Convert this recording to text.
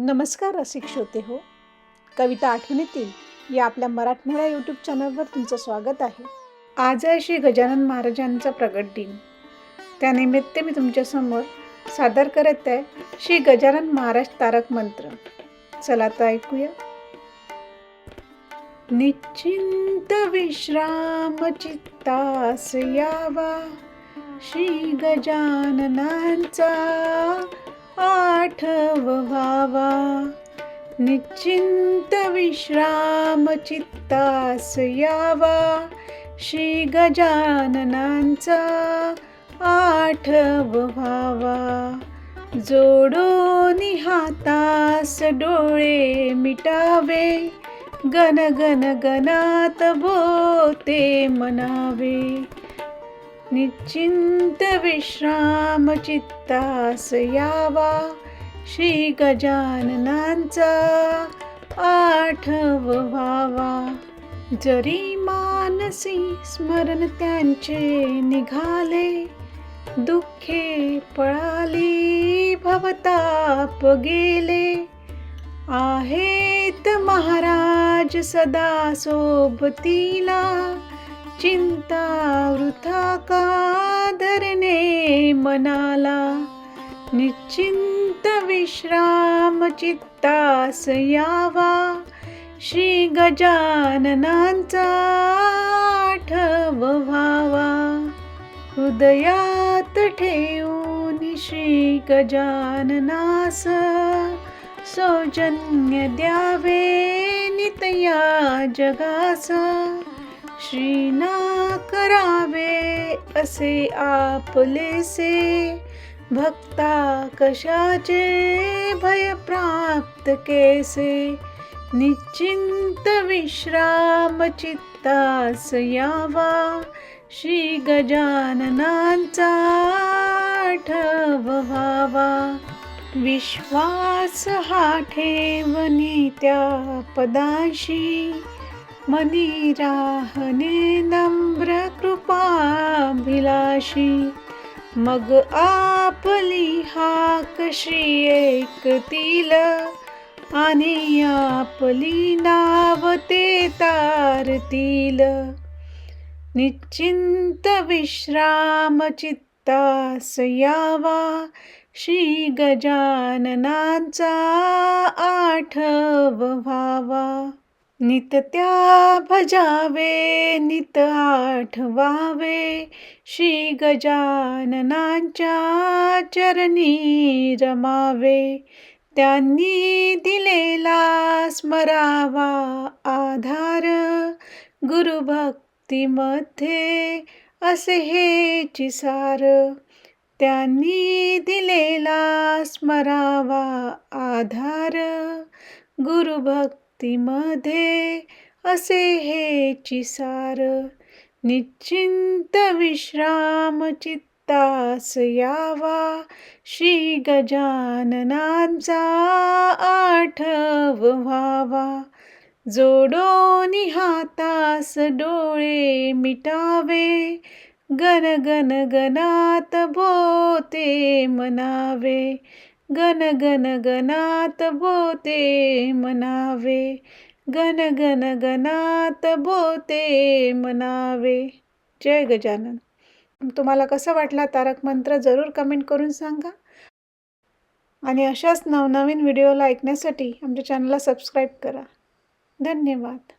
नमस्कार रसिक श्रोते हो. कविता आठवणीतील या आपल्या मराठमोळ्या यूट्यूब चॅनलवर तुमचं स्वागत आहे. आज आहे श्री गजानन महाराजांचा प्रगट दिन. त्यानिमित्त मी तुमच्यासमोर सादर करत आहे श्री गजानन महाराज तारक मंत्र. चला तर ऐकूया. निश्चिंत विश्राम चित्तास यावा, श्री गजाननांचा आठवावा. निश्चिंत विश्राम चित्तास यावा, श्री गजाननांचा आठवावा. जोडून हातास डोळे मिटावे, गण गण गणात बोते म्हणावे. निश्चिंत विश्राम चित्तास यावा, श्री गजाननांचा आठवावा. जरी मानसी स्मरण त्यांचे निघाले, दुःखे पळाली भवताप गेले. आहेत महाराज सदा सोबतीला, चिंता वृथा का धरणे मनाला. निश्चिंत विश्राम चित्तास यावा, श्री गजाननांचा आठवावा. हृदयात ठेवून श्री गजाननास, सौजन्य द्यावे नित्या जगास. श्री ना करावे असे आपलेसे, भक्ता कशाचे भय प्राप्त केसे. निश्चिंत विश्राम चित्तास यावा, श्री गजाननांचा आठवावा. विश्वास हा ठेवणी त्या पदाशी, मनी राहणे नम्र कृपाभिलाषी. मग आपली हाक श्री ऐकतील, आणि आपली नाव ते तारतील. निश्चिंत विश्राम चित्तास यावा, श्री गजाननांचा आठवावा. नित त्या भजावे नित आठवावे, श्री गजाननांच्या चरणी रमावे. त्यांनी दिलेला स्मरावा आधार, गुरुभक्तीमध्ये असे हेची सार. त्यांनी दिलेला स्मरावा आधार, गुरुभक्तीमध्ये असे हेची सार. निश्चिंत विश्राम चित्तास यावा, श्री गजाननांचा आठवावा. जोडून हातास डोळे मिटावे, गण गण गणात बोते म्हणावे. गण गण गणात बोते म्हणावे. गण गण गणात बोते म्हणावे. जय गजानन. तुम्हाला कसं वाटला तारक मंत्र जरूर कमेंट करून सांगा. आणि अशाच नवनवीन व्हिडिओला ऐकण्यासाठी आमच्या चॅनलला सबस्क्राईब करा. धन्यवाद.